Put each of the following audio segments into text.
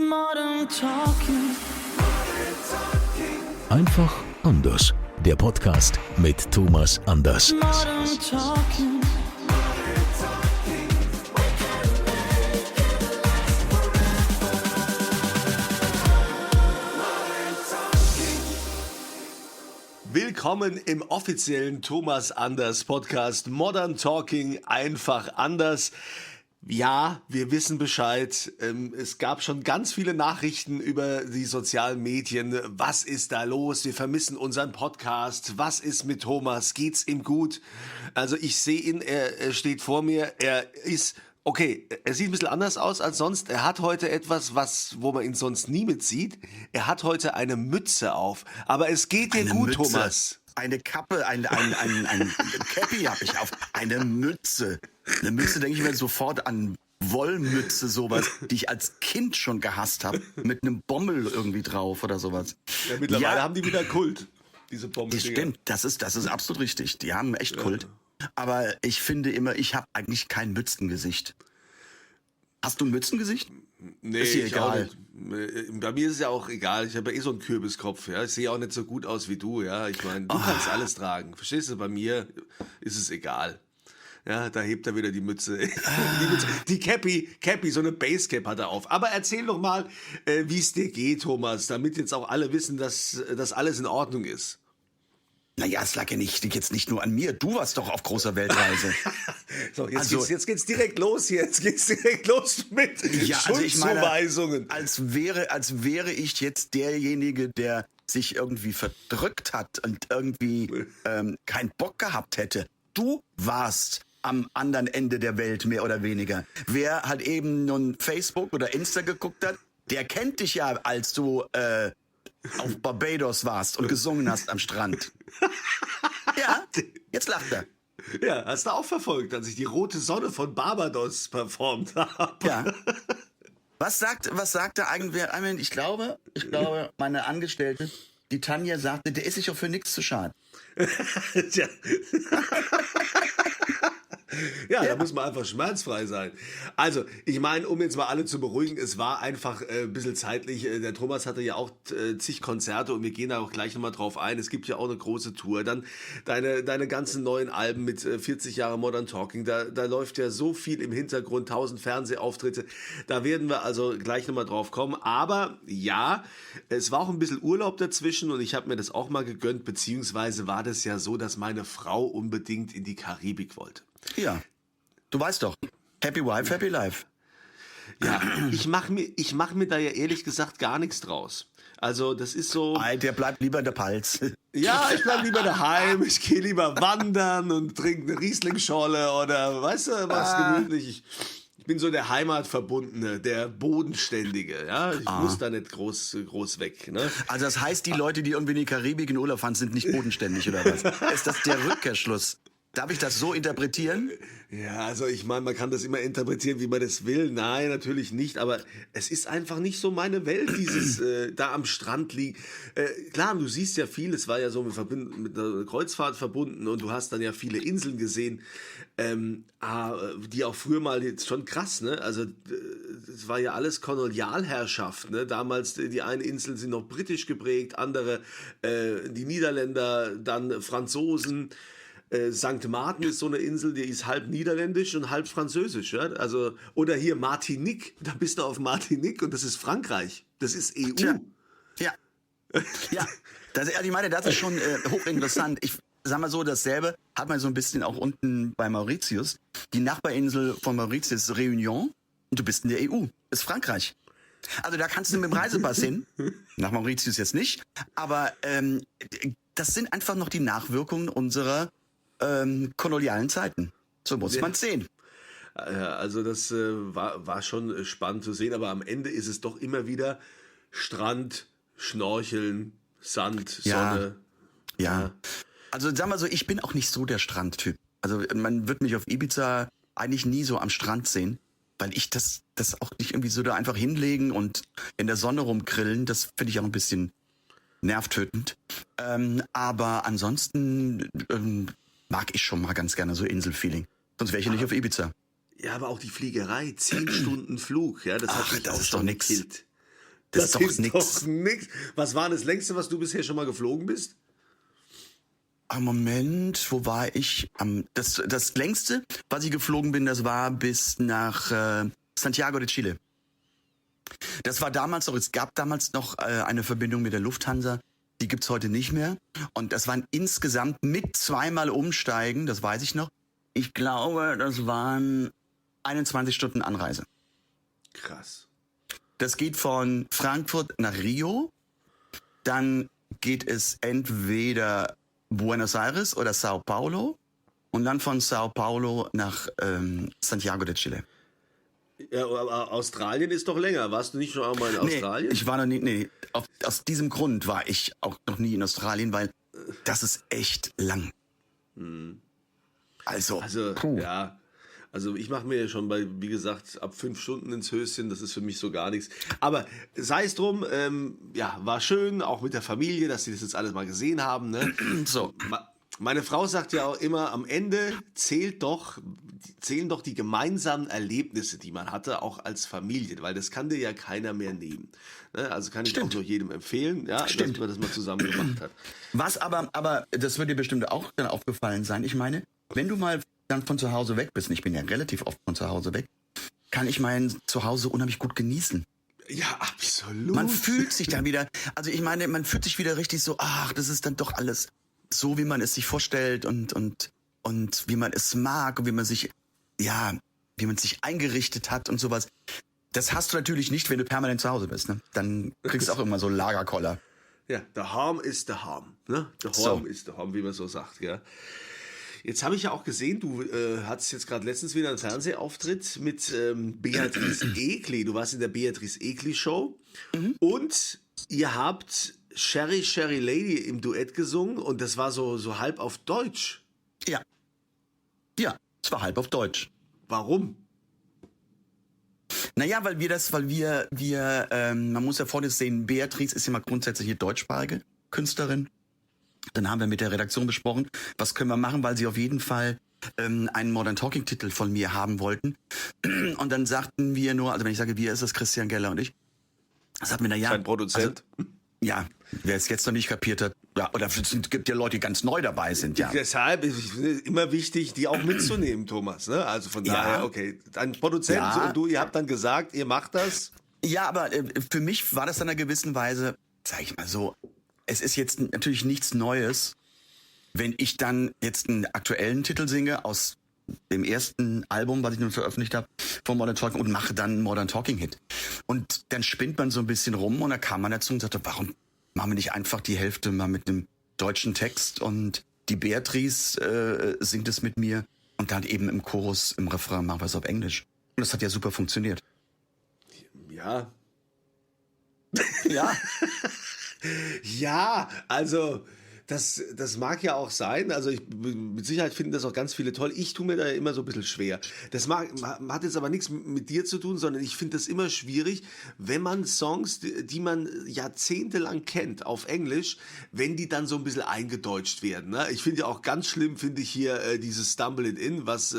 Modern Talking. Einfach anders. Der Podcast mit Thomas Anders. Modern Talking. Willkommen im offiziellen Thomas Anders Podcast Modern Talking, einfach anders. Ja, wir wissen Bescheid. Es gab schon ganz viele Nachrichten über die sozialen Medien. Was ist da los? Wir vermissen unseren Podcast. Was ist mit Thomas? Geht's ihm gut? Also ich sehe ihn, er steht vor mir. Er ist, okay, er sieht ein bisschen anders aus als sonst. Er hat heute etwas, wo man ihn sonst nie mit sieht. Er hat heute eine Mütze auf. Aber es geht dir gut, Mütze. Thomas. Eine Kappe, ein Cappy habe ich auf. Eine Mütze. Eine Mütze denke ich mir sofort an Wollmütze, sowas, die ich als Kind schon gehasst habe. Mit einem Bommel irgendwie drauf oder sowas. Ja, mittlerweile haben die wieder Kult, diese Bomben. Das stimmt, das ist absolut richtig. Die haben echt Kult. Aber ich finde immer, ich habe eigentlich kein Mützengesicht. Hast du ein Mützengesicht? Nee, ist dir ich auch egal. nicht. Bei mir ist es ja auch egal. Ich habe ja eh so einen Kürbiskopf. Ja? Ich sehe auch nicht so gut aus wie du. Ja, ich meine, du kannst alles tragen. Verstehst du? Bei mir ist es egal. Ja, da hebt er wieder die Mütze. Die Cappy, so eine Basecap hat er auf. Aber erzähl doch mal, wie es dir geht, Thomas, damit jetzt auch alle wissen, dass das alles in Ordnung ist. Naja, es lag ja jetzt nicht nur an mir. Du warst doch auf großer Weltreise. So, jetzt geht's direkt los hier. Jetzt geht's direkt los mit Schuldzuweisungen. Als wäre ich jetzt derjenige, der sich irgendwie verdrückt hat und irgendwie keinen Bock gehabt hätte. Du warst am anderen Ende der Welt, mehr oder weniger. Wer halt eben nun Facebook oder Insta geguckt hat, der kennt dich ja, als du auf Barbados warst und gesungen hast am Strand. Ja, jetzt lacht er. Ja, hast du auch verfolgt, als ich die rote Sonne von Barbados performt habe. Ja. Was sagte eigentlich, ich glaube, meine Angestellte, die Tanja, sagte, der ist sich auch für nichts zu schade. Tja. Ja, da muss man einfach schmerzfrei sein. Also, ich meine, um jetzt mal alle zu beruhigen, es war einfach ein bisschen zeitlich. Der Thomas hatte ja auch zig Konzerte und wir gehen da auch gleich nochmal drauf ein. Es gibt ja auch eine große Tour. Dann deine ganzen neuen Alben mit 40 Jahre Modern Talking. Da läuft ja so viel im Hintergrund, 1000 Fernsehauftritte. Da werden wir also gleich nochmal drauf kommen. Aber ja, es war auch ein bisschen Urlaub dazwischen und ich habe mir das auch mal gegönnt. Beziehungsweise war das ja so, dass meine Frau unbedingt in die Karibik wollte. Ja, du weißt doch, Happy Wife, Happy Life. Ja, ich mach mir da ja ehrlich gesagt gar nichts draus. Also das ist so... Der bleibt lieber in der Palz. Ja, ich bleib lieber daheim, ich gehe lieber wandern und trinke eine Rieslingscholle oder weißt du, was gemütlich. Ich bin so der Heimatverbundene, der Bodenständige. Ja, ich muss da nicht groß weg. Ne? Also das heißt, die Leute, die irgendwie in die Karibik in Urlaub fahren, sind nicht bodenständig oder was? Ist das der Rückkehrschluss? Darf ich das so interpretieren? Ja, also ich meine, man kann das immer interpretieren, wie man das will. Nein, natürlich nicht, aber es ist einfach nicht so meine Welt, dieses da am Strand liegen. Klar, du siehst ja viel, es war ja so mit einer Kreuzfahrt verbunden und du hast dann ja viele Inseln gesehen, die auch früher mal jetzt schon krass, ne? Also es war ja alles Kolonialherrschaft, ne? Damals die eine Insel sind noch britisch geprägt, andere die Niederländer, dann Franzosen. St. Martin ist so eine Insel, die ist halb niederländisch und halb französisch. Ja? Also, oder hier Martinique, da bist du auf Martinique und das ist Frankreich. Das ist EU. Tja. Ja. Ja, ich meine, das ist schon hochinteressant. Ich sag mal so, dasselbe hat man so ein bisschen auch unten bei Mauritius. Die Nachbarinsel von Mauritius ist Réunion und du bist in der EU. Das ist Frankreich. Also da kannst du mit dem Reisepass hin. Nach Mauritius jetzt nicht. Aber das sind einfach noch die Nachwirkungen unserer kolonialen Zeiten. So muss man es sehen. Ja, also das war schon spannend zu sehen, aber am Ende ist es doch immer wieder Strand, Schnorcheln, Sand, Sonne. Ja. Also sag mal so, ich bin auch nicht so der Strandtyp. Also man wird mich auf Ibiza eigentlich nie so am Strand sehen, weil ich das auch nicht irgendwie so da einfach hinlegen und in der Sonne rumgrillen, das finde ich auch ein bisschen nervtötend. Aber ansonsten mag ich schon mal ganz gerne so Inselfeeling. Sonst wäre ich ja nicht auf Ibiza. Ja, aber auch die Fliegerei, 10 Stunden Flug, ja, das hat mich auch ist schon doch nix. gekillt. Das ist doch nix. Doch nix. Was war das längste, was du bisher schon mal geflogen bist? Am Moment, wo war ich? Das längste, was ich geflogen bin, das war bis nach Santiago de Chile. Das war damals noch, es gab damals noch eine Verbindung mit der Lufthansa. Die gibt's heute nicht mehr. Und das waren insgesamt mit zweimal Umsteigen, das weiß ich noch. Ich glaube, das waren 21 Stunden Anreise. Krass. Das geht von Frankfurt nach Rio. Dann geht es entweder Buenos Aires oder Sao Paulo. Und dann von Sao Paulo nach Santiago de Chile. Ja, aber Australien ist doch länger. Warst du nicht schon einmal in Australien? Nee, ich war noch nie, aus diesem Grund war ich auch noch nie in Australien, weil das ist echt lang. Also, ja. Also ich mache mir schon wie gesagt, ab 5 Stunden ins Höschen, das ist für mich so gar nichts. Aber sei es drum, ja, war schön, auch mit der Familie, dass sie das jetzt alles mal gesehen haben. Ne? so. Meine Frau sagt ja auch immer, am Ende zählen doch die gemeinsamen Erlebnisse, die man hatte, auch als Familie, weil das kann dir ja keiner mehr nehmen. Ne? Also kann ich auch nur jedem empfehlen, ja, dass man das mal zusammen gemacht hat. Was aber, das wird dir bestimmt auch dann aufgefallen sein. Ich meine, wenn du mal dann von zu Hause weg bist, und ich bin ja relativ oft von zu Hause weg, kann ich mein Zuhause unheimlich gut genießen. Ja, absolut. Man fühlt sich dann wieder, also ich meine, man fühlt sich wieder richtig so, ach, das ist dann doch alles so, wie man es sich vorstellt und wie man es mag und wie man sich eingerichtet hat und sowas. Das hast du natürlich nicht, wenn du permanent zu Hause bist, ne? Dann kriegst du auch immer so Lagerkoller. Ja, der Harm ist der Harm, ne? Der Harm ist der Harm, wie man so sagt, ja. Jetzt habe ich ja auch gesehen, du hattest jetzt gerade letztens wieder einen Fernsehauftritt mit Beatrice Egli. Du warst in der Beatrice Egli Show und ihr habt Sherry Sherry Lady im Duett gesungen und das war so halb auf Deutsch. Ja. Ja, es war halb auf Deutsch. Warum? Naja, weil man muss ja vorne sehen, Beatrice ist ja mal grundsätzlich eine deutschsprachige Künstlerin. Dann haben wir mit der Redaktion besprochen, was können wir machen, weil sie auf jeden Fall einen Modern Talking Titel von mir haben wollten. Und dann sagten wir nur, also wenn ich sage wir, ist das Christian Geller und ich. Sagten wir, Sein Produzent. Also, ja, wer es jetzt noch nicht kapiert hat, ja, oder es gibt ja Leute, die ganz neu dabei sind, ja. Deshalb ist es immer wichtig, die auch mitzunehmen, Thomas. Ne? Also von daher, okay, ein Produzent und du, ihr habt dann gesagt, ihr macht das. Ja, aber für mich war das in einer gewissen Weise, sag ich mal so, es ist jetzt natürlich nichts Neues, wenn ich dann jetzt einen aktuellen Titel singe aus dem ersten Album, was ich nun veröffentlicht habe, von Modern Talking und mache dann einen Modern Talking Hit. Und dann spinnt man so ein bisschen rum und dann kam man dazu und sagte, warum machen wir nicht einfach die Hälfte mal mit einem deutschen Text und die Beatrice singt es mit mir und dann eben im Chorus, im Refrain machen wir es auf Englisch. Und das hat ja super funktioniert. Ja. Ja. Ja, also das mag ja auch sein. Also mit Sicherheit finden das auch ganz viele toll. Ich tue mir da immer so ein bisschen schwer. Das hat jetzt aber nichts mit dir zu tun, sondern ich finde das immer schwierig, wenn man Songs, die man jahrzehntelang kennt, auf Englisch, wenn die dann so ein bisschen eingedeutscht werden. Ne? Ich finde ja auch ganz schlimm, finde ich hier dieses Stumble It In, was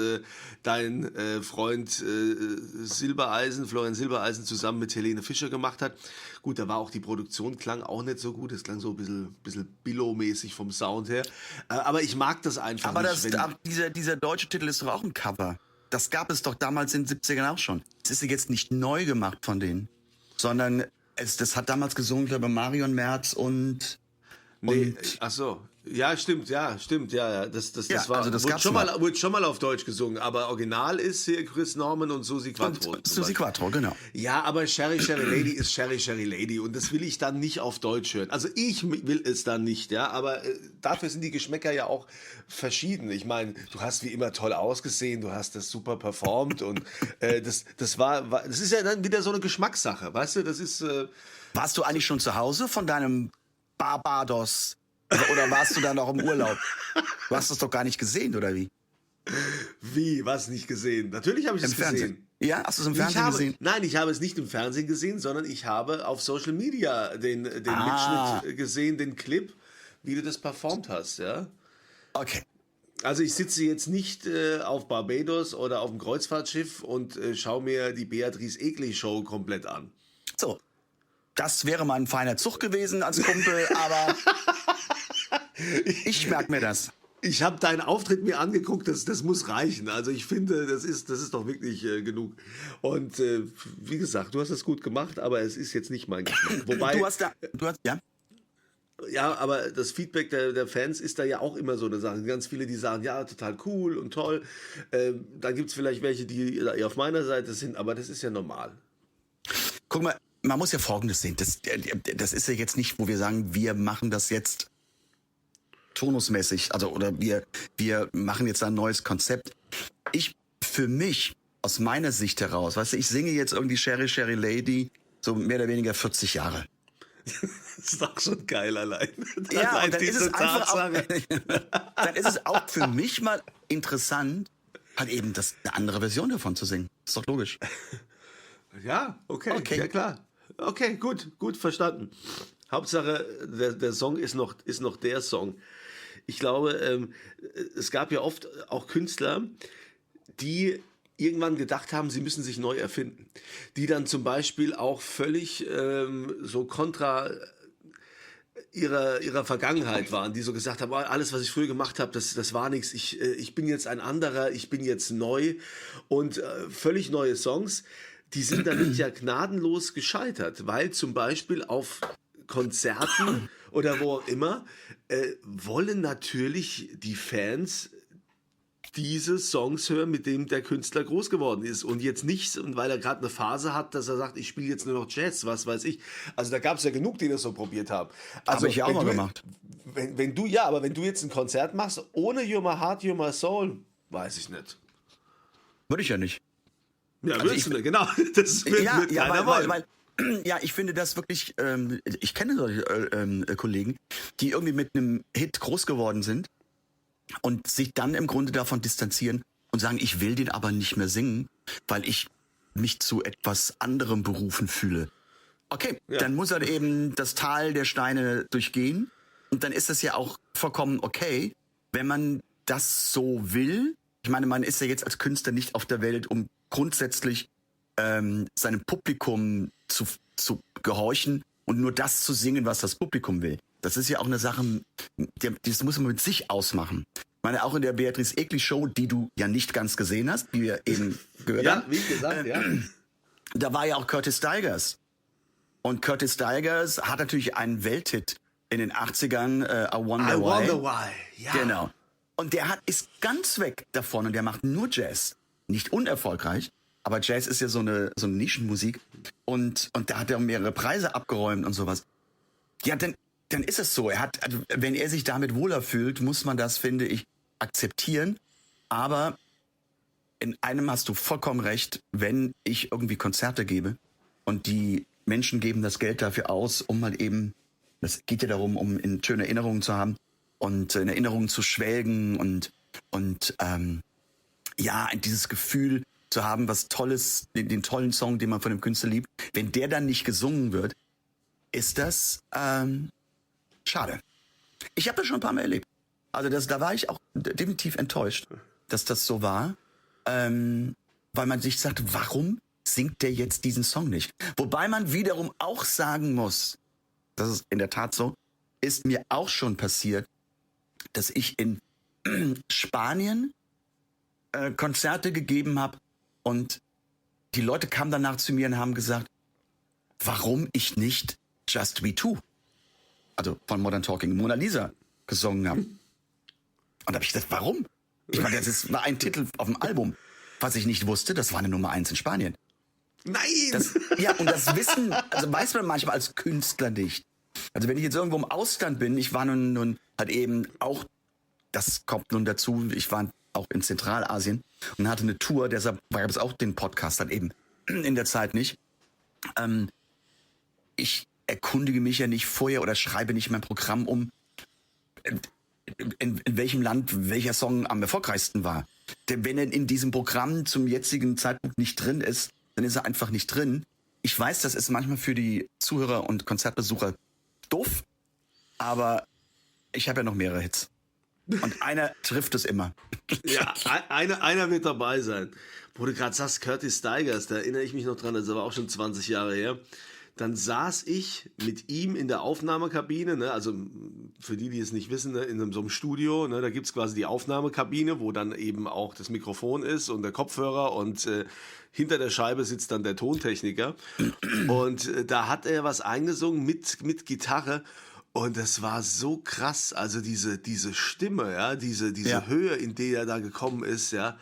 dein Freund Florian Silbereisen zusammen mit Helene Fischer gemacht hat. Gut, da war auch die Produktion, klang auch nicht so gut. Es klang so ein bisschen Billow-mäßig vom Sound her. Aber ich mag das einfach nicht. Aber dieser deutsche Titel ist doch auch ein Cover. Das gab es doch damals in den 70ern auch schon. Es ist jetzt nicht neu gemacht von denen, sondern das hat damals gesungen, glaube ich, Marion Merz und... Nee, ach so. Ja, stimmt. Das war, also das wurde schon mal auf Deutsch gesungen, aber original ist hier Chris Norman und Susi Quattro. Susi Quattro, genau. Ja, aber Sherry Sherry Lady ist Sherry Sherry Lady und das will ich dann nicht auf Deutsch hören. Also ich will es dann nicht, ja, aber dafür sind die Geschmäcker ja auch verschieden. Ich meine, du hast wie immer toll ausgesehen, du hast das super performt und das ist ja dann wieder so eine Geschmackssache, weißt du, das ist... Warst du eigentlich schon zu Hause von deinem Barbados? Oder warst du da noch im Urlaub? Du hast es doch gar nicht gesehen, oder wie? Wie? Was nicht gesehen? Natürlich habe ich es gesehen. Ja, hast du es im Fernsehen gesehen? Nein, ich habe es nicht im Fernsehen gesehen, sondern ich habe auf Social Media den Mitschnitt gesehen, den Clip, wie du das performt hast, ja. Okay. Also ich sitze jetzt nicht auf Barbados oder auf dem Kreuzfahrtschiff und schaue mir die Beatrice Egli Show komplett an. So. das wäre mal ein feiner Zug gewesen als Kumpel, aber ich merke mir das. Ich habe deinen Auftritt mir angeguckt, das muss reichen. Also ich finde, das ist doch wirklich genug. Und wie gesagt, du hast es gut gemacht, aber es ist jetzt nicht mein Geschmack. Wobei, Ja. ja, aber das Feedback der Fans ist da ja auch immer so eine Sache. Ganz viele, die sagen, ja, total cool und toll. Dann gibt es vielleicht welche, die eher auf meiner Seite sind, aber das ist ja normal. Guck mal, man muss ja Folgendes sehen. Das ist ja jetzt nicht, wo wir sagen, wir machen das jetzt turnusmäßig, also oder wir machen jetzt ein neues Konzept. Für mich, aus meiner Sicht heraus, weißt du, ich singe jetzt irgendwie Sherry, Sherry Lady, so mehr oder weniger 40 Jahre. Das ist doch schon geil allein. Ja, Allein und dann ist diese es einfach auch, Tatsache. dann ist es auch für mich mal interessant, halt eben eine andere Version davon zu singen. Ist doch logisch. Ja, okay, Okay. ja klar. Okay, gut verstanden. Hauptsache, der Song ist noch der Song. Ich glaube, es gab ja oft auch Künstler, die irgendwann gedacht haben, sie müssen sich neu erfinden. Die dann zum Beispiel auch völlig so kontra ihrer Vergangenheit waren, die so gesagt haben, oh, alles, was ich früher gemacht habe, das war nichts, ich bin jetzt ein anderer, ich bin jetzt neu und völlig neue Songs, die sind damit ja gnadenlos gescheitert, weil zum Beispiel auf Konzerten oder wo auch immer wollen natürlich die Fans diese Songs hören, mit denen der Künstler groß geworden ist und jetzt nicht, und weil er gerade eine Phase hat, dass er sagt, ich spiele jetzt nur noch Jazz, was weiß ich. Also da gab es ja genug, die das so probiert haben. Also, Habe ich ja auch mal gemacht. Wenn du jetzt ein Konzert machst ohne You're My Heart, You're My Soul, weiß ich nicht. Würde ich ja nicht. Ja, Also willst du nicht, genau. Das wird keiner wollen. weil ja, ich finde das wirklich, ich kenne solche Kollegen, die irgendwie mit einem Hit groß geworden sind und sich dann im Grunde davon distanzieren und sagen, ich will den aber nicht mehr singen, weil ich mich zu etwas anderem berufen fühle. Okay, Ja. dann muss er eben das Tal der Steine durchgehen und dann ist das ja auch vollkommen okay, wenn man das so will. Ich meine, man ist ja jetzt als Künstler nicht auf der Welt, um grundsätzlich seinem Publikum zu gehorchen und nur das zu singen, was das Publikum will. Das ist ja auch eine Sache, das muss man mit sich ausmachen. Ich meine, auch in der Beatrice Egli Show, die du ja nicht ganz gesehen hast, wie wir eben gehört Ja, haben, wie gesagt, ja. da war ja auch Curtis Stigers. Und Curtis Stigers hat natürlich einen Welthit in den 80ern, I Wonder I Why. wonder why. Ja. Genau. Und der ist ganz weg davon und der macht nur Jazz. Nicht unerfolgreich, aber Jazz ist ja so eine Nischenmusik. Und da hat er mehrere Preise abgeräumt und sowas. Ja, dann ist es so. Also, wenn er sich damit wohler fühlt, muss man das, finde ich, akzeptieren. Aber in einem hast du vollkommen recht, wenn ich irgendwie Konzerte gebe und die Menschen geben das Geld dafür aus, um mal eben, das geht ja darum, um in schöne Erinnerungen zu haben und in Erinnerungen zu schwelgen und ja, dieses Gefühl zu haben, was Tolles, den tollen Song, den man von dem Künstler liebt, wenn der dann nicht gesungen wird, ist das schade. Ich habe das schon ein paar Mal erlebt. Also da war ich auch definitiv enttäuscht, dass das so war, weil man sich sagt, warum singt der jetzt diesen Song nicht? Wobei man wiederum auch sagen muss, das ist in der Tat so, ist mir auch schon passiert, dass ich in Spanien Konzerte gegeben habe und die Leute kamen danach zu mir und haben gesagt, warum ich nicht Just We Two, also von Modern Talking, Mona Lisa gesungen habe. Und da habe ich gesagt, warum? Ich meine, das war ein Titel auf dem Album. Was ich nicht wusste, das war eine Nummer 1 in Spanien. Nein! Ja, und das Wissen, also weiß man manchmal als Künstler nicht. Also wenn ich jetzt irgendwo im Ausland bin, ich war nun halt eben auch, das kommt nun dazu, ich war auch in Zentralasien und hatte eine Tour, deshalb gab es auch den Podcast halt eben in der Zeit nicht. Ich erkundige mich ja nicht vorher oder schreibe nicht mein Programm um, in welchem Land welcher Song am erfolgreichsten war. Denn wenn er in diesem Programm zum jetzigen Zeitpunkt nicht drin ist, dann ist er einfach nicht drin. Ich weiß, das ist manchmal für die Zuhörer und Konzertbesucher doof, aber ich habe ja noch mehrere Hits. Und einer trifft es immer. Ja, einer wird dabei sein. Wo du gerade sagst, Curtis Stigers, da erinnere ich mich noch dran, das war auch schon 20 Jahre her. dann saß ich mit ihm in der Aufnahmekabine, ne? Also für die es nicht wissen, ne? In so einem Studio, ne? Da gibt es quasi die Aufnahmekabine, wo dann eben auch das Mikrofon ist und der Kopfhörer und hinter der Scheibe sitzt dann der Tontechniker. Und da hat er was eingesungen mit Gitarre. Und das war so krass, also diese Stimme, ja, diese Höhe, in die er da gekommen ist, ja.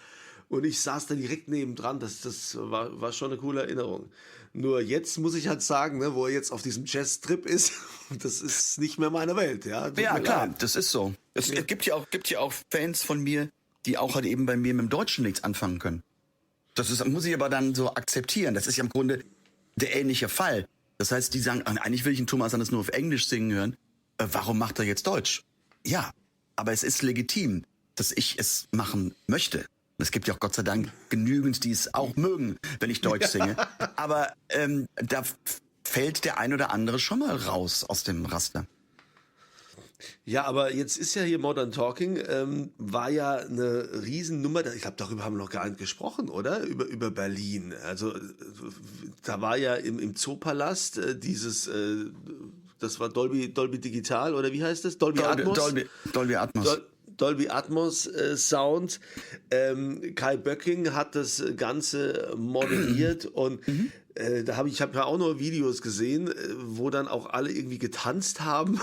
Und ich saß da direkt nebendran, das war schon eine coole Erinnerung. Nur jetzt muss ich halt sagen, ne, wo er jetzt auf diesem Jazz-Trip ist, das ist nicht mehr meine Welt, ja. Tut Ja, mir klar, leid. das ist so. Es gibt ja auch Fans von mir, die auch halt eben bei mir mit dem Deutschen nichts anfangen können. Muss ich aber dann so akzeptieren. Das ist ja im Grunde der ähnliche Fall. Das heißt, die sagen, eigentlich will ich einen Thomas Anders nur auf Englisch singen hören. Warum macht er jetzt Deutsch? Ja, aber es ist legitim, dass ich es machen möchte. Es gibt ja auch Gott sei Dank genügend, die es auch mögen, wenn ich Deutsch singe. Aber da fällt der ein oder andere schon mal raus aus dem Raster. Ja, aber jetzt ist ja hier Modern Talking, war ja eine Riesennummer. Ich glaube, darüber haben wir noch gar nicht gesprochen, oder? Über Berlin. Also da war ja im Zoopalast das war Dolby Digital, oder wie heißt das? Dolby Atmos? Dolby Atmos. Dolby Atmos Sound. Kai Böcking hat das Ganze moderiert und ich habe ja auch noch Videos gesehen, wo dann auch alle irgendwie getanzt haben.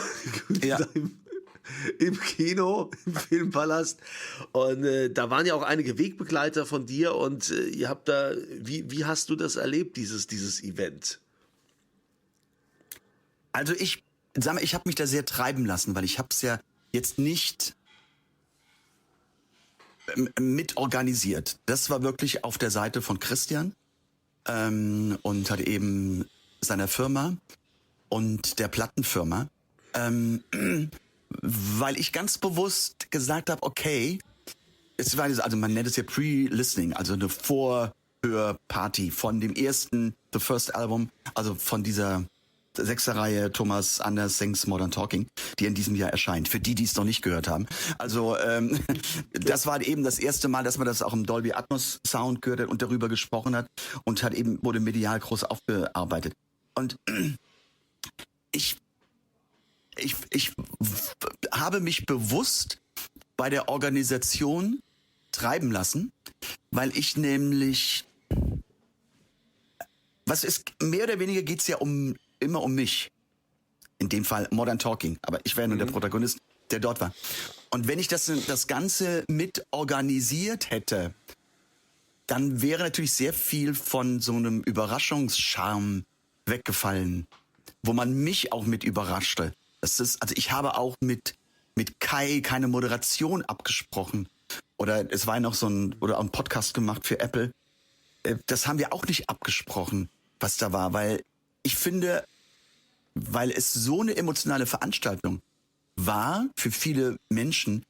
Ja. Im Kino, im Filmpalast. Und da waren ja auch einige Wegbegleiter von dir und ihr habt da, wie hast du das erlebt, dieses Event? Also ich habe mich da sehr treiben lassen, weil ich habe es ja jetzt nicht mit organisiert. Das war wirklich auf der Seite von Christian und hat eben seiner Firma und der Plattenfirma, weil ich ganz bewusst gesagt habe, okay, also man nennt es ja Pre-Listening, also eine Vorhörparty von dem ersten The First Album, also von dieser Sechserreihe Thomas Anders Sings Modern Talking, die in diesem Jahr erscheint, für die es noch nicht gehört haben. Also das war eben das erste Mal, dass man das auch im Dolby Atmos Sound gehört hat und darüber gesprochen hat und wurde medial groß aufgearbeitet. Und ich habe mich bewusst bei der Organisation treiben lassen, weil ich nämlich, mehr oder weniger geht's ja immer um mich. In dem Fall Modern Talking. Aber ich wäre nur der Protagonist, der dort war. Und wenn ich das Ganze mit organisiert hätte, dann wäre natürlich sehr viel von so einem Überraschungscharme weggefallen, wo man mich auch mit überraschte. Also ich habe auch mit Kai keine Moderation abgesprochen. Oder es war ja noch einen Podcast gemacht für Apple. Das haben wir auch nicht abgesprochen, was da war, weil ich finde, weil es so eine emotionale Veranstaltung war für viele Menschen,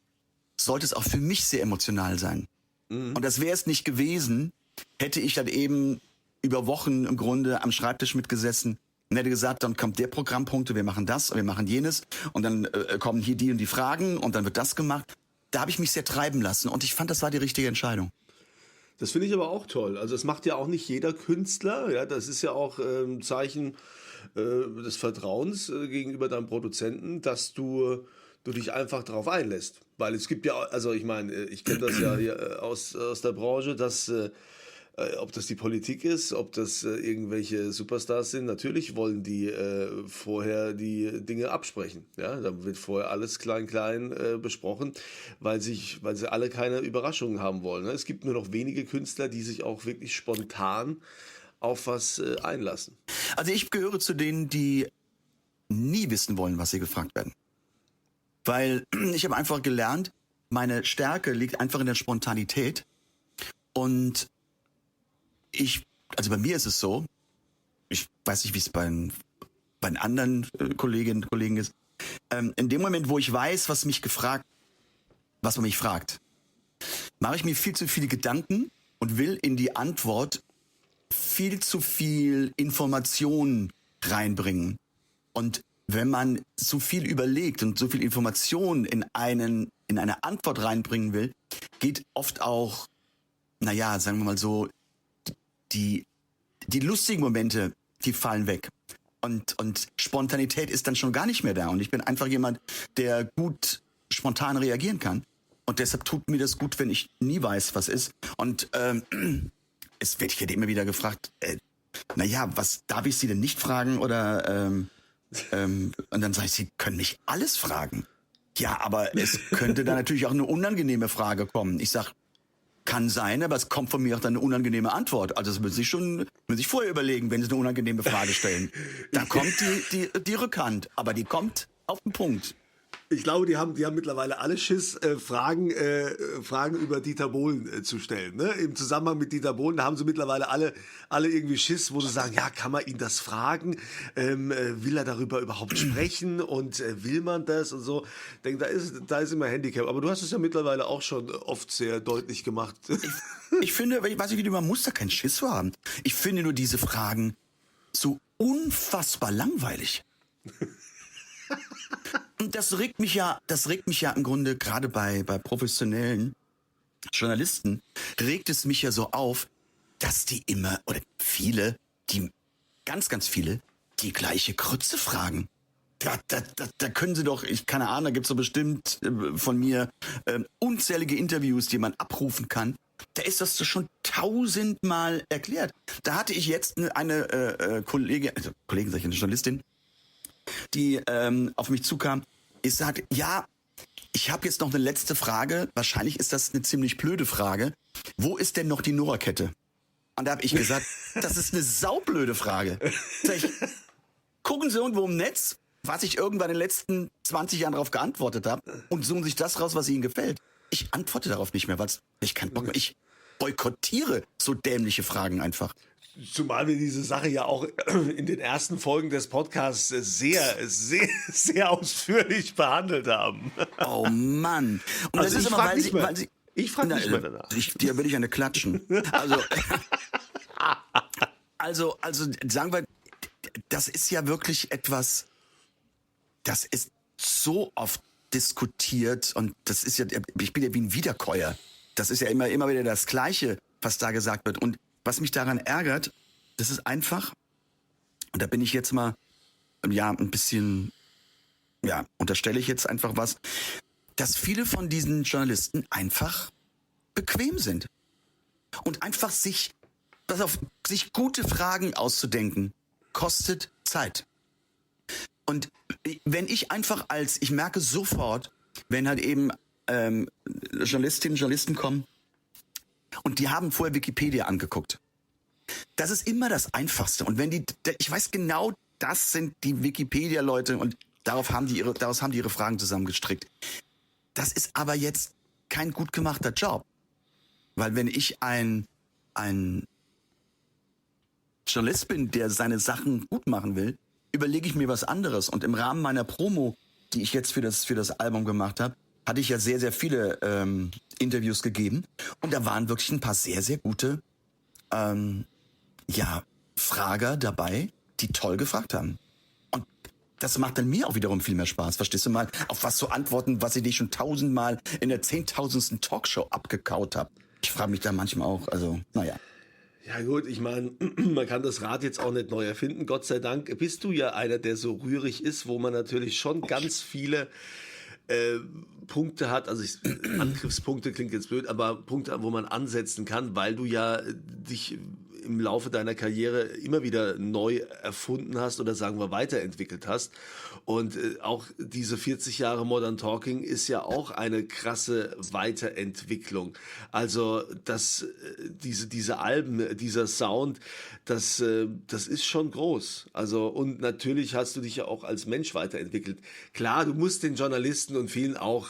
sollte es auch für mich sehr emotional sein. Und das wäre es nicht gewesen, hätte ich dann eben über Wochen im Grunde am Schreibtisch mitgesessen und hätte gesagt, dann kommt der Programmpunkt, wir machen das und wir machen jenes und dann kommen hier die und die Fragen und dann wird das gemacht. Da habe ich mich sehr treiben lassen und ich fand, das war die richtige Entscheidung. Das finde ich aber auch toll. Also es macht ja auch nicht jeder Künstler. Ja, das ist ja auch ein Zeichen des Vertrauens gegenüber deinem Produzenten, dass du dich einfach darauf einlässt. Weil es gibt ja, also ich meine, ich kenne das ja hier aus der Branche, dass ob das die Politik ist, ob das irgendwelche Superstars sind, natürlich wollen die vorher die Dinge absprechen. Ja, da wird vorher alles klein besprochen, weil sie alle keine Überraschungen haben wollen. Ne? Es gibt nur noch wenige Künstler, die sich auch wirklich spontan auf was einlassen. Also ich gehöre zu denen, die nie wissen wollen, was sie gefragt werden. Weil ich habe einfach gelernt, meine Stärke liegt einfach in der Spontanität. Und also bei mir ist es so, ich weiß nicht, wie es bei den anderen Kolleginnen und Kollegen ist, in dem Moment, wo ich weiß, was man mich fragt, mache ich mir viel zu viele Gedanken und will in die Antwort viel zu viel Information reinbringen. Und wenn man so viel überlegt und so viel Information in eine Antwort reinbringen will, geht oft auch, sagen wir mal so, die lustigen Momente, die fallen weg. Und Spontanität ist dann schon gar nicht mehr da. Und ich bin einfach jemand, der gut spontan reagieren kann. Und deshalb tut mir das gut, wenn ich nie weiß, was ist. Und es wird hier immer wieder gefragt, naja, was darf ich Sie denn nicht fragen? Oder und dann sage ich, Sie können mich alles fragen. Ja, aber es könnte da natürlich auch eine unangenehme Frage kommen. Ich sag, kann sein, aber es kommt von mir auch dann eine unangenehme Antwort. Also das müssen Sie sich vorher überlegen, wenn Sie eine unangenehme Frage stellen. Da kommt die Rückhand, aber die kommt auf den Punkt. Ich glaube, die haben mittlerweile alle Schiss, Fragen über Dieter Bohlen zu stellen. Ne? Im Zusammenhang mit Dieter Bohlen, da haben sie mittlerweile alle irgendwie Schiss, wo sie sagen, ja, kann man ihn das fragen? Will er darüber überhaupt sprechen? Und will man das? Und so. Ich denke, da ist immer Handicap. Aber du hast es ja mittlerweile auch schon oft sehr deutlich gemacht. Ich finde, man muss da keinen Schiss vor haben. Ich finde nur diese Fragen so unfassbar langweilig. Und das regt mich ja im Grunde gerade bei professionellen Journalisten, regt es mich ja so auf, dass die immer, oder viele, die ganz, ganz viele, die gleiche Krütze fragen. Da können sie doch, keine Ahnung, da gibt's doch bestimmt von mir unzählige Interviews, die man abrufen kann. Da ist das schon 1000-mal erklärt. Da hatte ich jetzt eine Kollegin, sag ich, eine Journalistin, die auf mich zukam. Ich sagte, ja, ich habe jetzt noch eine letzte Frage. Wahrscheinlich ist das eine ziemlich blöde Frage. Wo ist denn noch die Nora-Kette? Und da habe ich gesagt, das ist eine saublöde Frage. Sag ich, gucken Sie irgendwo im Netz, was ich irgendwann in den letzten 20 Jahren darauf geantwortet habe und suchen sich das raus, was Ihnen gefällt. Ich antworte darauf nicht mehr, weil ich keinen Bock mehr. Ich boykottiere so dämliche Fragen einfach. Zumal wir diese Sache ja auch in den ersten Folgen des Podcasts sehr, sehr, sehr ausführlich behandelt haben. Oh Mann. Und Also das ist ich immer, frage weil nicht sie, mehr danach. Dir will ich eine klatschen. Also sagen wir, das ist ja wirklich etwas, das ist so oft diskutiert und das ist ja, ich bin ja wie ein Wiederkäuer. Das ist ja immer wieder das Gleiche, was da gesagt wird. Und was mich daran ärgert, das ist einfach, und da bin ich jetzt mal, ein bisschen, unterstelle ich jetzt einfach was, dass viele von diesen Journalisten einfach bequem sind. Und einfach sich gute Fragen auszudenken, kostet Zeit. Und wenn ich einfach ich merke sofort, wenn halt eben Journalistinnen und Journalisten kommen und die haben vorher Wikipedia angeguckt. Das ist immer das Einfachste. Und wenn ich weiß genau, das sind die Wikipedia-Leute und daraus haben die ihre Fragen zusammengestrickt. Das ist aber jetzt kein gut gemachter Job. Weil wenn ich ein Journalist bin, der seine Sachen gut machen will, überlege ich mir was anderes. Und im Rahmen meiner Promo, die ich jetzt für das Album gemacht habe, hatte ich ja sehr, sehr viele Interviews gegeben. Und da waren wirklich ein paar sehr, sehr gute Frager dabei, die toll gefragt haben. Und das macht dann mir auch wiederum viel mehr Spaß. Verstehst du mal, auf was zu antworten, was ich dir schon 1000-mal in der 10.000. Talkshow abgekaut habe. Ich frage mich da manchmal auch, also, naja. Ja gut, ich meine, man kann das Rad jetzt auch nicht neu erfinden. Gott sei Dank bist du ja einer, der so rührig ist, wo man natürlich schon ganz viele Punkte hat, also Angriffspunkte klingt jetzt blöd, aber Punkte, wo man ansetzen kann, weil du ja dich im Laufe deiner Karriere immer wieder neu erfunden hast oder sagen wir weiterentwickelt hast. Und auch diese 40 Jahre Modern Talking ist ja auch eine krasse Weiterentwicklung. Also diese Alben, dieser Sound, das ist schon groß. Also und natürlich hast du dich ja auch als Mensch weiterentwickelt. Klar, du musst den Journalisten und vielen auch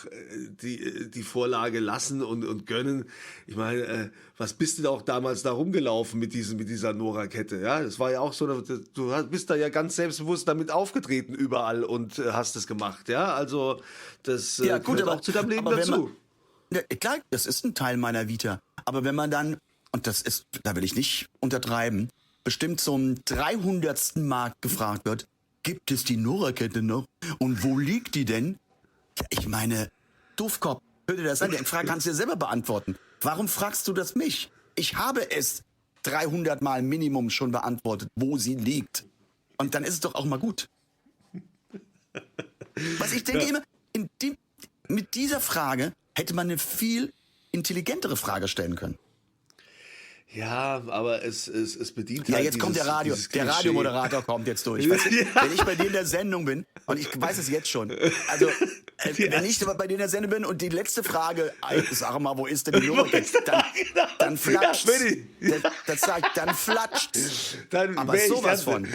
die Vorlage lassen und gönnen. Ich meine, was bist du da auch damals da rumgelaufen mit dieser Nora-Kette? Ja, das war ja auch so, du bist da ja ganz selbstbewusst damit aufgetreten überall und hast es gemacht. Ja, also das gehört auch zu deinem Leben dazu. Klar, das ist ein Teil meiner Vita. Aber wenn man dann, und da will ich nicht untertreiben, bestimmt zum 300. Mal gefragt wird, gibt es die Nora-Kette noch? Und wo liegt die denn? Ja, ich meine, Doofkopf, hör dir das an, die Frage kannst du dir selber beantworten. Warum fragst du das mich? Ich habe es 300 Mal Minimum schon beantwortet, wo sie liegt. Und dann ist es doch auch mal gut. Was ich denke immer, mit dieser Frage hätte man eine viel intelligentere Frage stellen können. Ja, aber es bedient Ja, halt jetzt kommt der Klischee. Radiomoderator kommt jetzt durch. Weißt du, wenn ich bei dir in der Sendung bin, und ich weiß es jetzt schon, also wenn ich bei dir in der Sendung bin und die letzte Frage, sag mal, wo ist denn die Nummer? Dann flatscht. Das sag ich, dann flatscht. Aber wär ich sowas von.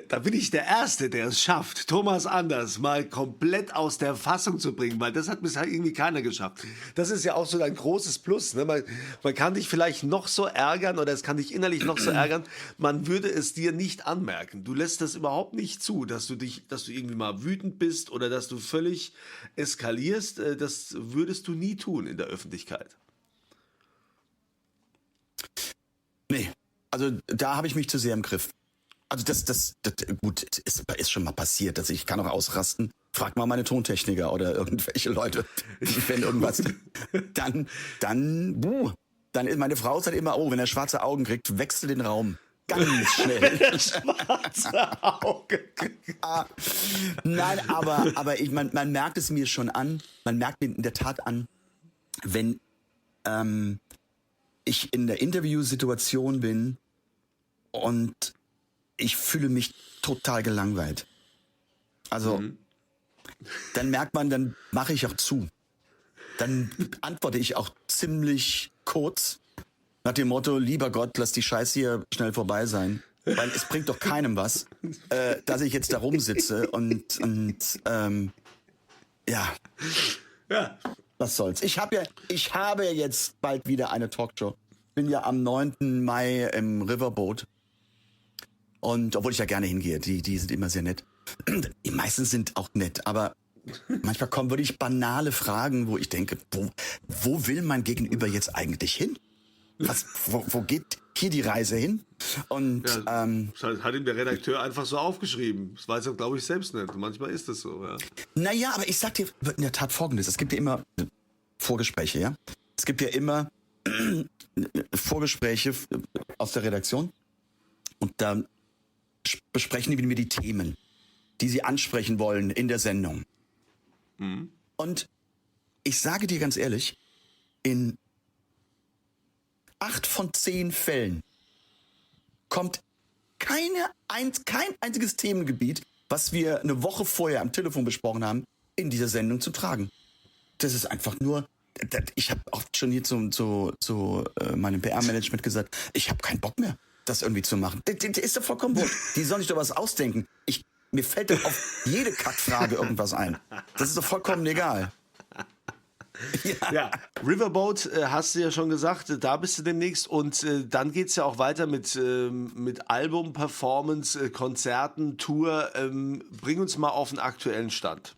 Da bin ich der Erste, der es schafft, Thomas Anders mal komplett aus der Fassung zu bringen, weil das hat bisher irgendwie keiner geschafft. Das ist ja auch so ein großes Plus. Ne? Man kann dich vielleicht noch so ärgern oder es kann dich innerlich noch so ärgern, man würde es dir nicht anmerken. Du lässt das überhaupt nicht zu, dass du irgendwie mal wütend bist oder dass du völlig eskalierst. Das würdest du nie tun in der Öffentlichkeit. Nee, also da habe ich mich zu sehr im Griff. Also das gut, ist schon mal passiert, dass ich kann auch ausrasten. Frag mal meine Tontechniker oder irgendwelche Leute, wenn irgendwas, dann ist meine Frau sagt immer, wenn er schwarze Augen kriegt, wechsel den Raum. Ganz schnell. Schwarze Auge. Nein, aber man merkt es mir schon an, man merkt mir in der Tat an, wenn ich in der Interviewsituation bin und ich fühle mich total gelangweilt. Also, dann merkt man, dann mache ich auch zu. Dann antworte ich auch ziemlich kurz nach dem Motto, lieber Gott, lass die Scheiße hier schnell vorbei sein. Weil es bringt doch keinem was, dass ich jetzt da rumsitze und ja. Was soll's. Ich habe ja jetzt bald wieder eine Talkshow. Bin ja am 9. Mai im Riverboat. Und obwohl ich ja gerne hingehe, die sind immer sehr nett. Die meisten sind auch nett, aber manchmal kommen wirklich banale Fragen, wo ich denke, wo will mein Gegenüber jetzt eigentlich hin? Wo geht hier die Reise hin? Und Das hat ihm der Redakteur einfach so aufgeschrieben. Das weiß er, glaube ich, selbst nicht. Manchmal ist das so. Ja. naja, aber ich sag dir in der Tat Folgendes. Es gibt ja immer Vorgespräche, ja? Es gibt ja immer Vorgespräche aus der Redaktion. Und da besprechen die mit mir die Themen, die sie ansprechen wollen in der Sendung. Und ich sage dir ganz ehrlich, in 8 von 10 Fällen kommt kein einziges Themengebiet, was wir eine Woche vorher am Telefon besprochen haben, in dieser Sendung zu tragen. Das ist einfach nur, ich habe oft schon hier zu meinem PR-Management gesagt, ich habe keinen Bock mehr, das irgendwie zu machen. Das ist doch vollkommen wurscht. Die sollen sich doch was ausdenken. Mir fällt doch auf jede Kackfrage irgendwas ein. Das ist doch vollkommen egal. Ja, Riverboat hast du ja schon gesagt, da bist du demnächst und dann geht es ja auch weiter mit Album, Performance, Konzerten, Tour. Bring uns mal auf den aktuellen Stand.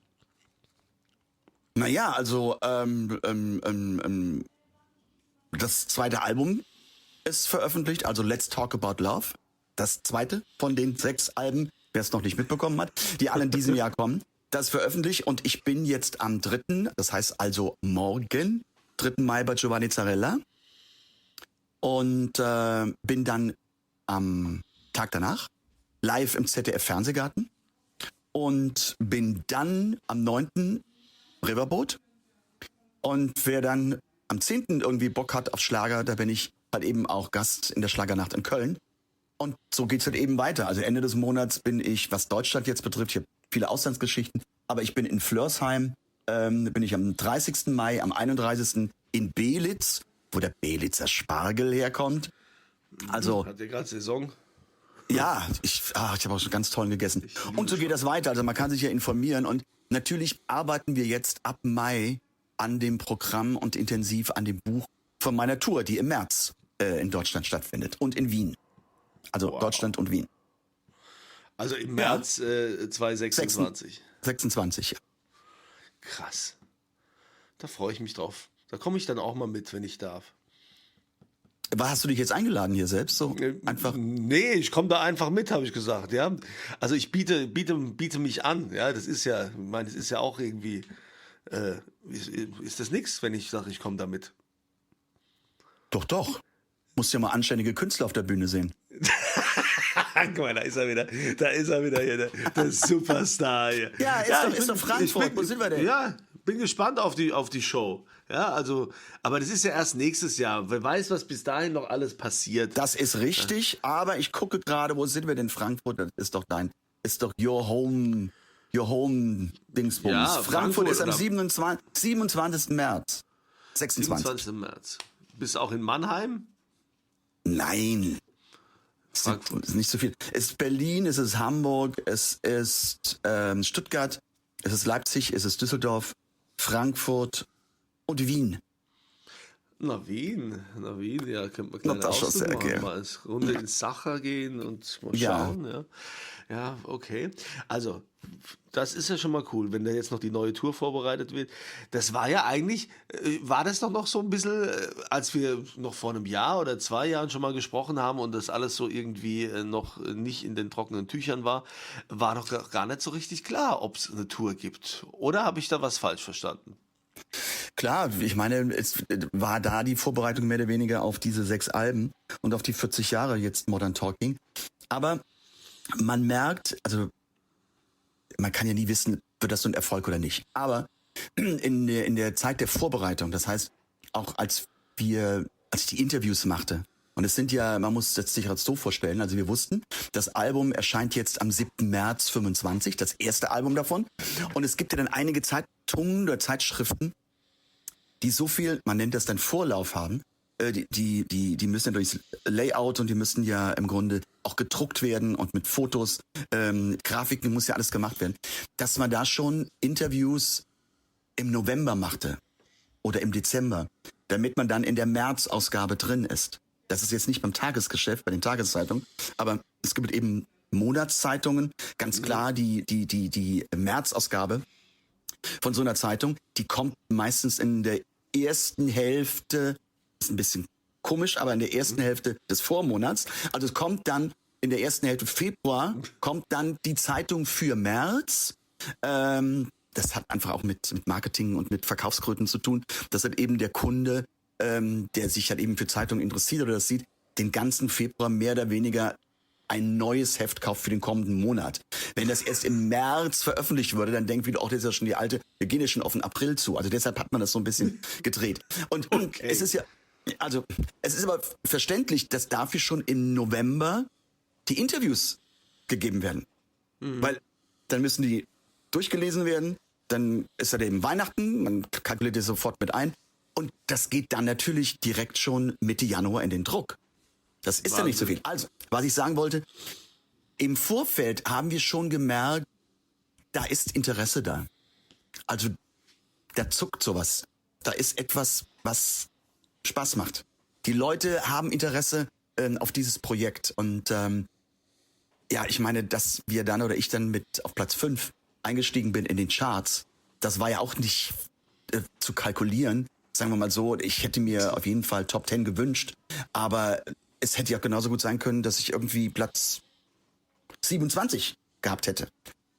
Naja, also das zweite Album ist veröffentlicht, also Let's Talk About Love. Das zweite von den 6 Alben, wer es noch nicht mitbekommen hat, die alle in diesem Jahr kommen. Das veröffentlicht und ich bin jetzt am 3., das heißt also morgen, 3. Mai bei Giovanni Zarella und bin dann am Tag danach live im ZDF Fernsehgarten und bin dann am 9. Riverboat und wer dann am 10. irgendwie Bock hat auf Schlager, da bin ich halt eben auch Gast in der Schlagernacht in Köln. Und so geht's halt eben weiter. Also Ende des Monats bin ich, was Deutschland jetzt betrifft, ich habe viele Auslandsgeschichten, aber ich bin in Flörsheim, bin ich am 30. Mai, am 31. in Belitz, wo der Belitzer Spargel herkommt. Also Hat ihr gerade Saison? ja, ich habe auch schon ganz toll gegessen. Und so geht das weiter. Also man kann sich ja informieren. Und natürlich arbeiten wir jetzt ab Mai an dem Programm und intensiv an dem Buch von meiner Tour, die im März in Deutschland stattfindet und in Wien. Also Wow. Deutschland und Wien. Also im März 2026. 26, ja. Krass. Da freue ich mich drauf. Da komme ich dann auch mal mit, wenn ich darf. Hast du dich jetzt eingeladen hier selbst? So einfach. Nee, ich komme da einfach mit, habe ich gesagt, ja. Also ich biete mich an, ja. Das ist ja, ich meine, das ist ja auch irgendwie, ist das nix, wenn ich sage, ich komme da mit. Doch. Musst ja mal anständige Künstler auf der Bühne sehen. Guck mal, da ist er wieder hier, der Superstar hier. Ja, ist doch Frankfurt. Wo sind wir denn? Ja, bin gespannt auf die Show. Ja, also, aber das ist ja erst nächstes Jahr. Wer weiß, was bis dahin noch alles passiert. Das ist richtig, aber ich gucke gerade, wo sind wir denn? Frankfurt, das ist doch your home Dingsbums. Ja, Frankfurt ist am oder- 27. März. 26. 27. März. Bist du auch in Mannheim? Nein. Frankfurt. Es ist nicht so viel. Es ist Berlin, es ist Hamburg, es ist Stuttgart, es ist Leipzig, es ist Düsseldorf, Frankfurt und Wien. Na Wien, ja, könnte man Na, kleine das ist Ausflug sehr machen, geil. mal als Runde ins Sacher gehen und mal Ja. schauen, ja. Ja, okay. Also, das ist ja schon mal cool, wenn da jetzt noch die neue Tour vorbereitet wird. Das war ja eigentlich, war das doch noch so ein bisschen, als wir noch vor einem Jahr oder 2 Jahren schon mal gesprochen haben und das alles so irgendwie noch nicht in den trockenen Tüchern war doch gar nicht so richtig klar, ob es eine Tour gibt. Oder habe ich da was falsch verstanden? Klar, ich meine, es war da die Vorbereitung mehr oder weniger auf diese 6 Alben und auf die 40 Jahre jetzt Modern Talking. Aber man merkt, also man kann ja nie wissen, wird das so ein Erfolg oder nicht. Aber in der Zeit der Vorbereitung, das heißt auch als ich die Interviews machte, und es sind ja, man muss sich jetzt so vorstellen, also wir wussten, das Album erscheint jetzt am 7. März 25, das erste Album davon. Und es gibt ja dann einige Zeitungen oder Zeitschriften, die so viel, man nennt das dann Vorlauf haben, die müssen ja durchs Layout und die müssen ja im Grunde auch gedruckt werden und mit Fotos, Grafiken muss ja alles gemacht werden, dass man da schon Interviews im November machte oder im Dezember, damit man dann in der März-Ausgabe drin ist. Das ist jetzt nicht beim Tagesgeschäft, bei den Tageszeitungen, aber es gibt eben Monatszeitungen, ganz klar die März-Ausgabe von so einer Zeitung, die kommt meistens in der ersten Hälfte, ist ein bisschen komisch, aber in der ersten Hälfte des Vormonats. Also es kommt dann in der ersten Hälfte Februar, kommt dann die Zeitung für März. Das hat einfach auch mit Marketing und mit Verkaufsgrößen zu tun, dass halt eben der Kunde, der sich halt eben für Zeitungen interessiert oder das sieht, den ganzen Februar mehr oder weniger ein neues Heft kauft für den kommenden Monat. Wenn das erst im März veröffentlicht würde, dann denkt wieder, das ist ja schon die alte, wir gehen ja schon auf den April zu. Also deshalb hat man das so ein bisschen gedreht. Und es ist ja, also es ist aber verständlich, dass dafür schon im November die Interviews gegeben werden. Weil dann müssen die durchgelesen werden, dann ist halt eben Weihnachten, man kalkuliert das sofort mit ein. Und das geht dann natürlich direkt schon Mitte Januar in den Druck. Das ist ja nicht so viel. Also, was ich sagen wollte, im Vorfeld haben wir schon gemerkt, da ist Interesse da. Also, da zuckt sowas. Da ist etwas, was Spaß macht. Die Leute haben Interesse auf dieses Projekt. Und ja, ich meine, dass wir dann oder ich dann mit auf Platz 5 eingestiegen bin in den Charts, das war ja auch nicht zu kalkulieren. Sagen wir mal so, ich hätte mir auf jeden Fall Top 10 gewünscht, aber es hätte ja genauso gut sein können, dass ich irgendwie Platz 27 gehabt hätte.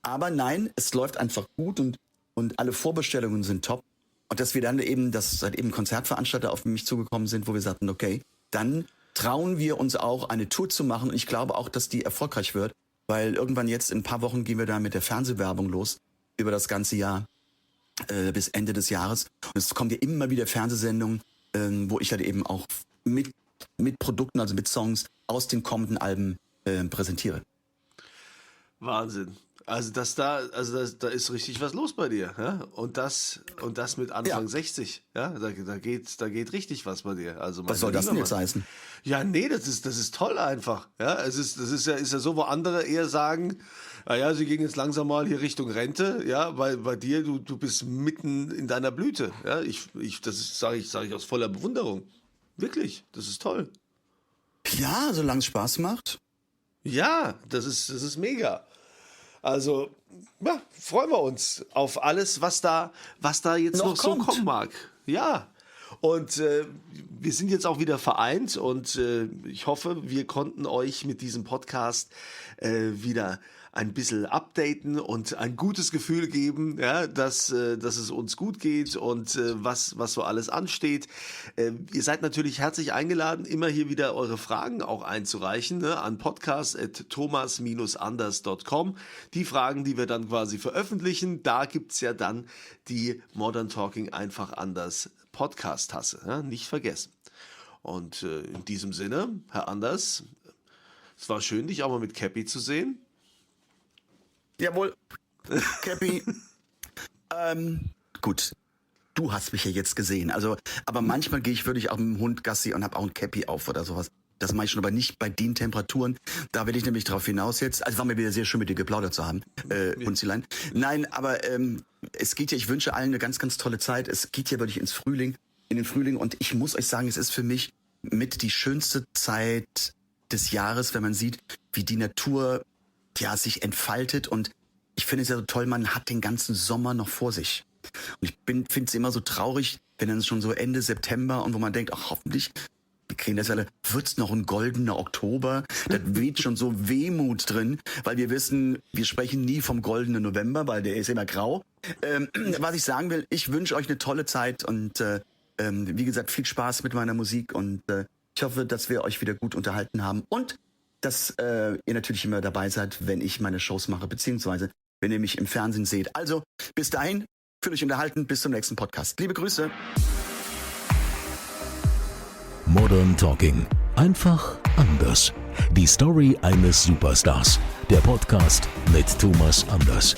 Aber nein, es läuft einfach gut und alle Vorbestellungen sind top. Und dass wir dann eben, dass halt eben Konzertveranstalter auf mich zugekommen sind, wo wir sagten, okay, dann trauen wir uns auch eine Tour zu machen. Und ich glaube auch, dass die erfolgreich wird, weil irgendwann jetzt in ein paar Wochen gehen wir da mit der Fernsehwerbung los über das ganze Jahr. Bis Ende des Jahres. Und es kommen ja immer wieder Fernsehsendungen, wo ich halt eben auch mit Produkten, also mit Songs aus den kommenden Alben präsentiere. Wahnsinn. Also da ist richtig was los bei dir, ja? Und das mit Anfang Ja. 60, ja? Da geht richtig was bei dir. Also Was soll das denn jetzt heißen? Ja, nee, das ist toll einfach. Ja, das ist ja so, wo andere eher sagen, naja, sie gehen jetzt langsam mal hier Richtung Rente, ja, weil bei dir, du bist mitten in deiner Blüte. Ja, das sage ich aus voller Bewunderung. Wirklich, das ist toll. Ja, solange es Spaß macht. Ja, das ist mega. Also, ja, freuen wir uns auf alles, was da jetzt noch so kommt. kommen mag. Ja. Und wir sind jetzt auch wieder vereint und ich hoffe, wir konnten euch mit diesem Podcast wieder ein bisschen updaten und ein gutes Gefühl geben, ja, dass es uns gut geht und was so alles ansteht. Ihr seid natürlich herzlich eingeladen, immer hier wieder eure Fragen auch einzureichen, ne, an podcast@thomas-anders.com. Die Fragen, die wir dann quasi veröffentlichen, da gibt's ja dann die Modern Talking einfach anders Podcast-Tasse, ja, nicht vergessen. Und in diesem Sinne, Herr Anders, es war schön, dich auch mal mit Cappy zu sehen. Jawohl, Cappy. Gut, du hast mich ja jetzt gesehen. Also, aber manchmal gehe ich wirklich auch mit dem Hund Gassi und habe auch ein Cappy auf oder sowas. Das mache ich schon, aber nicht bei den Temperaturen. Da will ich nämlich drauf hinaus jetzt. Also war mir wieder sehr schön, mit dir geplaudert zu haben, Hunzilein. Nein, aber es geht ja, ich wünsche allen eine ganz, ganz tolle Zeit. Es geht ja wirklich in den Frühling. Und ich muss euch sagen, es ist für mich mit die schönste Zeit des Jahres, wenn man sieht, wie die Natur ja sich entfaltet. Und ich finde es ja so toll, man hat den ganzen Sommer noch vor sich. Und ich finde es immer so traurig, wenn dann schon so Ende September und wo man denkt, ach, hoffentlich, wir kriegen das alle, wird's noch ein goldener Oktober? Da weht schon so Wehmut drin, weil wir wissen, wir sprechen nie vom goldenen November, weil der ist immer grau. Was ich sagen will, ich wünsche euch eine tolle Zeit und wie gesagt, viel Spaß mit meiner Musik und ich hoffe, dass wir euch wieder gut unterhalten haben und dass ihr natürlich immer dabei seid, wenn ich meine Shows mache, beziehungsweise wenn ihr mich im Fernsehen seht. Also, bis dahin, fühlt euch unterhalten, bis zum nächsten Podcast. Liebe Grüße. Modern Talking. Einfach anders. Die Story eines Superstars. Der Podcast mit Thomas Anders.